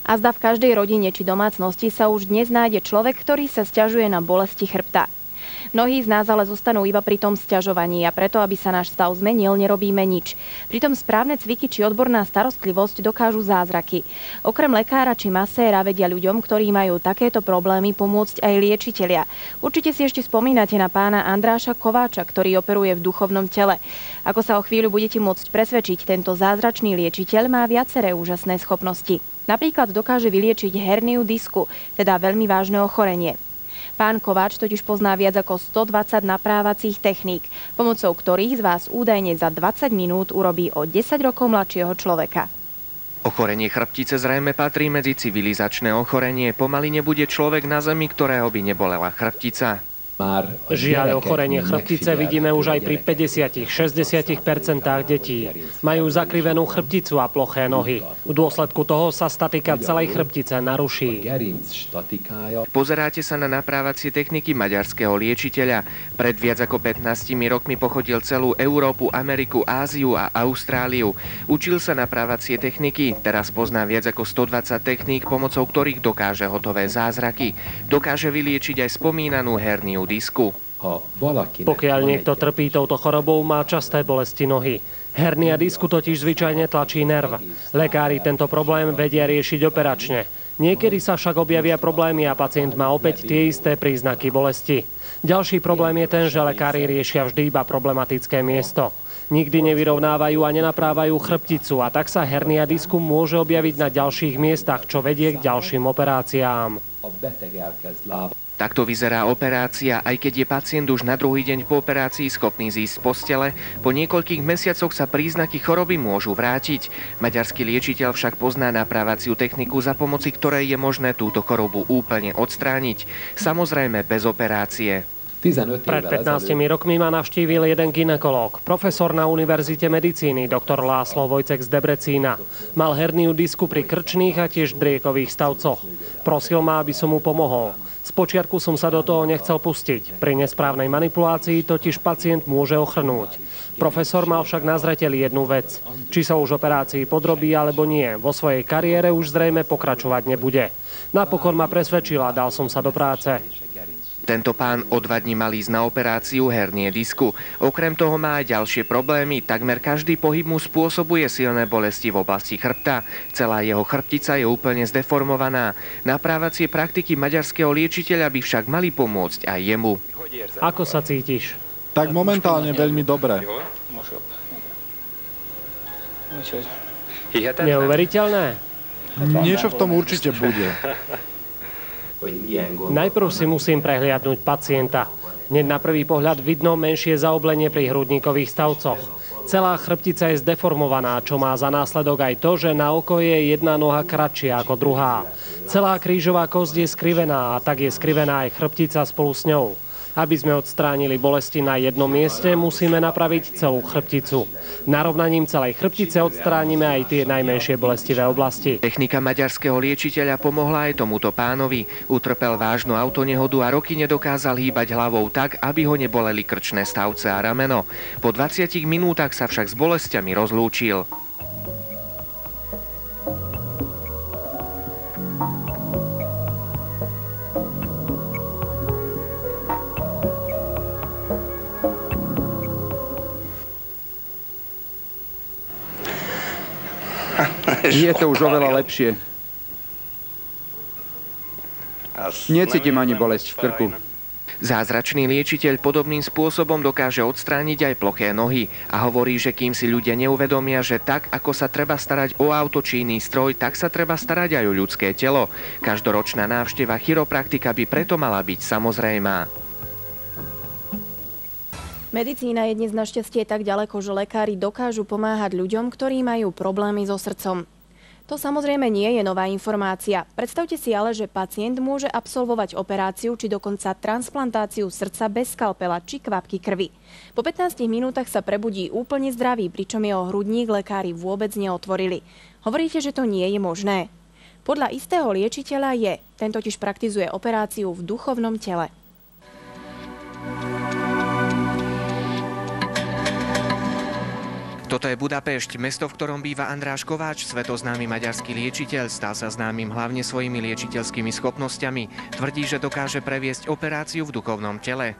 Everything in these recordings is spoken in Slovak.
A zda v každej rodine či domácnosti sa už dnes nájde človek, ktorý sa sťažuje na bolesti chrbta. Mnohí z nás ale zostanú iba pri tom sťažovaní a preto, aby sa náš stav zmenil, nerobíme nič. Pritom správne cviky či odborná starostlivosť dokážu zázraky. Okrem lekára či maséra vedia ľuďom, ktorí majú takéto problémy, pomôcť aj liečitelia. Určite si ešte spomínate na pána Andráša Kováča, ktorý operuje v duchovnom tele. Ako sa o chvíľu budete môcť presvedčiť, tento zázračný liečiteľ má viaceré úžasné schopnosti. Napríklad dokáže vyliečiť herniu disku, teda veľmi vážne ochorenie. Pán Kováč totiž pozná viac ako 120 naprávacích techník, pomocou ktorých z vás údajne za 20 minút urobí o 10 rokov mladšieho človeka. Ochorenie chrbtice zrejme patrí medzi civilizačné ochorenie. Pomaly nebude človek na zemi, ktorého by nebolela chrbtica. Žiaľ, ochorenie chrbtice vidíme už aj pri 50–60% detí. Majú zakrivenú chrbticu a ploché nohy. V dôsledku toho sa statika celej chrbtice naruší. Pozeráte sa na naprávacie techniky maďarského liečiteľa. Pred viac ako 15 rokmi pochodil celú Európu, Ameriku, Áziu a Austráliu. Učil sa naprávacie techniky, teraz pozná viac ako 120 techník, pomocou ktorých dokáže hotové zázraky. Dokáže vyliečiť aj spomínanú herniu disku. Pokiaľ niekto trpí touto chorobou, má časté bolesti nohy. Hernia disku totiž zvyčajne tlačí nerv. Lekári tento problém vedia riešiť operačne. Niekedy sa však objavia problémy a pacient má opäť tie isté príznaky bolesti. Ďalší problém je ten, že lekári riešia vždy iba problematické miesto. Nikdy nevyrovnávajú a nenaprávajú chrbticu a tak sa hernia disku môže objaviť na ďalších miestach, čo vedie k ďalším operáciám. Takto vyzerá operácia, aj keď je pacient už na druhý deň po operácii schopný zísť z postele. Po niekoľkých mesiacoch sa príznaky choroby môžu vrátiť. Maďarský liečiteľ však pozná naprávaciu techniku, za pomoci ktorej je možné túto chorobu úplne odstrániť. Samozrejme bez operácie. Pred 15 rokmi ma navštívil jeden gynekológ, profesor na Univerzite medicíny, doktor László Vojcek z Debrecína. Mal herniu disku pri krčných a tiež driekových stavcoch. Prosil ma, aby som mu pomohol. Spočiatku som sa do toho nechcel pustiť. Pri nesprávnej manipulácii totiž pacient môže ochrnúť. Profesor mal však na zreteli jednu vec. Či sa už operácii podrobí alebo nie, vo svojej kariére už zrejme pokračovať nebude. Napokon ma presvedčila a dal som sa do práce. Tento pán o 2 dní mal ísť na operáciu hernie disku. Okrem toho má aj ďalšie problémy. Takmer každý pohyb mu spôsobuje silné bolesti v oblasti chrbta. Celá jeho chrbtica je úplne zdeformovaná. Naprávacie praktiky maďarského liečiteľa by však mali pomôcť aj jemu. Ako sa cítiš? Tak momentálne veľmi dobre. Neuveriteľné? Niečo v tom určite bude. Najprv si musím prehliadnúť pacienta. Hneď na prvý pohľad vidno menšie zaoblenie pri hrudníkových stavcoch. Celá chrbtica je zdeformovaná, čo má za následok aj to, že na oko je jedna noha kratšia ako druhá. Celá krížová kosť je skrivená a tak je skrivená aj chrbtica spolu s ňou. Aby sme odstránili bolesti na jednom mieste, musíme napraviť celú chrbticu. Narovnaním celej chrbtice odstránime aj tie najmenšie bolestivé oblasti. Technika maďarského liečiteľa pomohla aj tomuto pánovi. Utrpel vážnu autonehodu a roky nedokázal hýbať hlavou tak, aby ho neboleli krčné stavce a rameno. Po 20 minútach sa však s bolestiami rozlúčil. Je to už oveľa lepšie. Necítim ani bolesť v krku. Zázračný liečiteľ podobným spôsobom dokáže odstrániť aj ploché nohy a hovorí, že kým si ľudia neuvedomia, že tak, ako sa treba starať o auto či iný stroj, tak sa treba starať aj o ľudské telo. Každoročná návšteva chiropraktika by preto mala byť samozrejmá. Medicína je dnes našťastie tak ďaleko, že lekári dokážu pomáhať ľuďom, ktorí majú problémy so srdcom. To samozrejme nie je nová informácia. Predstavte si ale, že pacient môže absolvovať operáciu či dokonca transplantáciu srdca bez skalpela či kvapky krvi. Po 15 minútach sa prebudí úplne zdravý, pričom jeho hrudník lekári vôbec neotvorili. Hovoríte, že to nie je možné? Podľa istého liečiteľa je. Ten totiž praktizuje operáciu v duchovnom tele. Toto je Budapešť, mesto, v ktorom býva Andráš Kováč, svetoznámy maďarský liečiteľ. Stal sa známym hlavne svojimi liečiteľskými schopnosťami. Tvrdí, že dokáže previesť operáciu v duchovnom tele.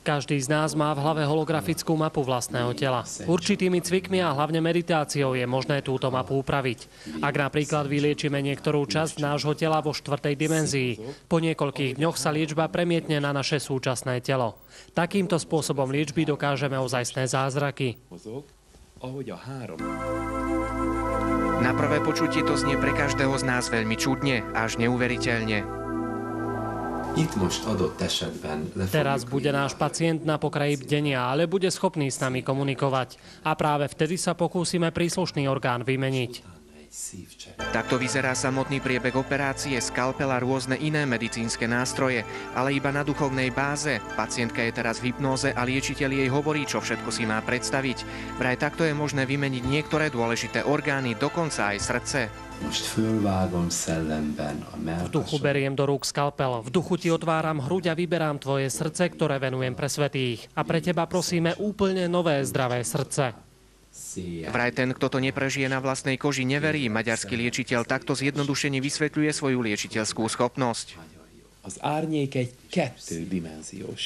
Každý z nás má v hlave holografickú mapu vlastného tela. Určitými cvikmi a hlavne meditáciou je možné túto mapu upraviť. Ak napríklad vyliečime niektorú časť nášho tela vo 4. dimenzii, po niekoľkých dňoch sa liečba premietne na naše súčasné telo. Takýmto spôsobom liečby dokážeme ozajstné zázraky. Na prvé počutie to znie pre každého z nás veľmi čudne, až neuveriteľne. Teraz bude náš pacient na pokraji bdenia, ale bude schopný s nami komunikovať. A práve vtedy sa pokúsime príslušný orgán vymeniť. Takto vyzerá samotný priebeh operácie, skalpel a rôzne iné medicínske nástroje, ale iba na duchovnej báze. Pacientka je teraz v hypnóze a liečiteľ jej hovorí, čo všetko si má predstaviť. Vraj takto je možné vymeniť niektoré dôležité orgány, dokonca aj srdce. V duchu beriem do rúk skalpel, v duchu ti otváram hruď a vyberám tvoje srdce, ktoré venujem pre svätých. A pre teba prosíme úplne nové zdravé srdce. Vraj ten, kto to neprežije na vlastnej koži, neverí. Maďarský liečiteľ takto zjednodušene vysvetľuje svoju liečiteľskú schopnosť.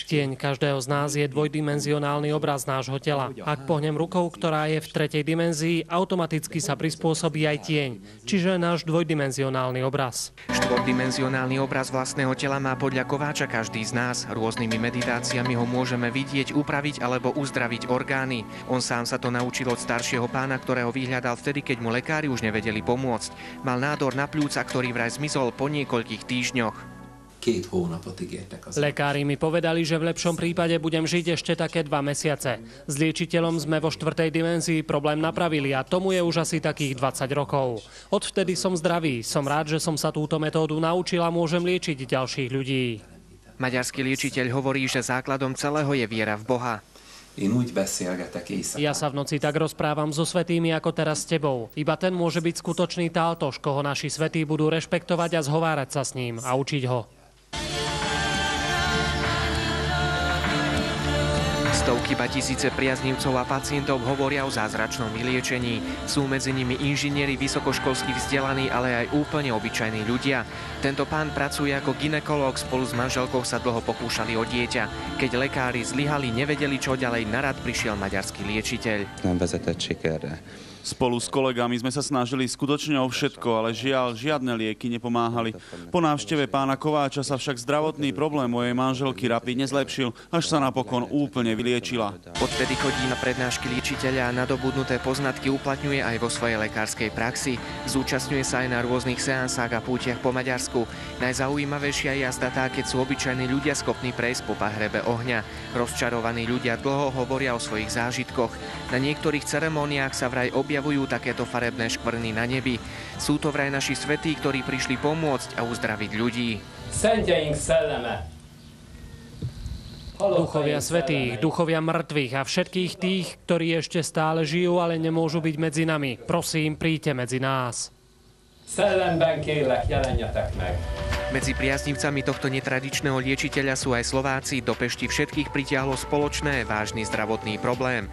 Tieň každého z nás je dvojdimenzionálny obraz nášho tela. Ak pohnem rukou, ktorá je v 3. dimenzii, automaticky sa prispôsobí aj tieň, čiže náš dvojdimenzionálny obraz. Štvordimenziálny obraz vlastného tela má podľa Kováča každý z nás. Rôznymi meditáciami ho môžeme vidieť, upraviť alebo uzdraviť orgány. On sám sa to naučil od staršieho pána, ktorého vyhľadal vtedy, keď mu lekári už nevedeli pomôcť. Mal nádor na pľúca, ktorý vraj zmizol po niekoľkých týždňoch. Lekári mi povedali, že v lepšom prípade budem žiť ešte také 2 mesiace. S liečiteľom sme vo 4. dimenzii problém napravili a tomu je už asi takých 20 rokov. Odvtedy som zdravý. Som rád, že som sa túto metódu naučil a môžem liečiť ďalších ľudí. Maďarský liečiteľ hovorí, že základom celého je viera v Boha. Ja sa v noci tak rozprávam so svätými ako teraz s tebou. Iba ten môže byť skutočný táltoš, koho naši svätí budú rešpektovať a zhovárať sa s ním a učiť ho. Stovky ba tisíce priaznivcov a pacientov hovoria o zázračnom vyliečení. Sú medzi nimi inžinieri, vysokoškolsky vzdelaní, ale aj úplne obyčajní ľudia. Tento pán pracuje ako gynekológ, spolu s manželkou sa dlho pokúšali o dieťa. Keď lekári zlyhali, nevedeli čo ďalej, na rad prišiel maďarský liečiteľ. Spolu s kolegami sme sa snažili skutočne o všetko, ale žiaľ, žiadne lieky nepomáhali. Po návšteve pána Kováča sa však zdravotný problém mojej manželky rapidne zlepšil, až sa napokon úplne vyliečila. Odtedy chodí na prednášky liečiteľa a nadobudnuté poznatky uplatňuje aj vo svojej lekárskej praxi. Zúčastňuje sa aj na rôznych seansách a pútiach po Maďarsku. Najzaujímavejšia je jazda tá, keď sú obyčajní ľudia schopní prejsť po pahrebe ohňa. Rozčarovaní ľudia dlho hovoria o svojich zážitkoch. Na niektorých ceremóniách sa vraj objavujú takéto farebné škvrny na nebi. Sú to vraj naši svätí, ktorí prišli pomôcť a uzdraviť ľudí. Duchovia svätých, duchovia mŕtvych a všetkých tých, ktorí ešte stále žijú, ale nemôžu byť medzi nami. Prosím, príďte medzi nás. Medzi priaznivcami tohto netradičného liečiteľa sú aj Slováci. Do Pešti všetkých pritiahlo spoločné vážny zdravotný problém.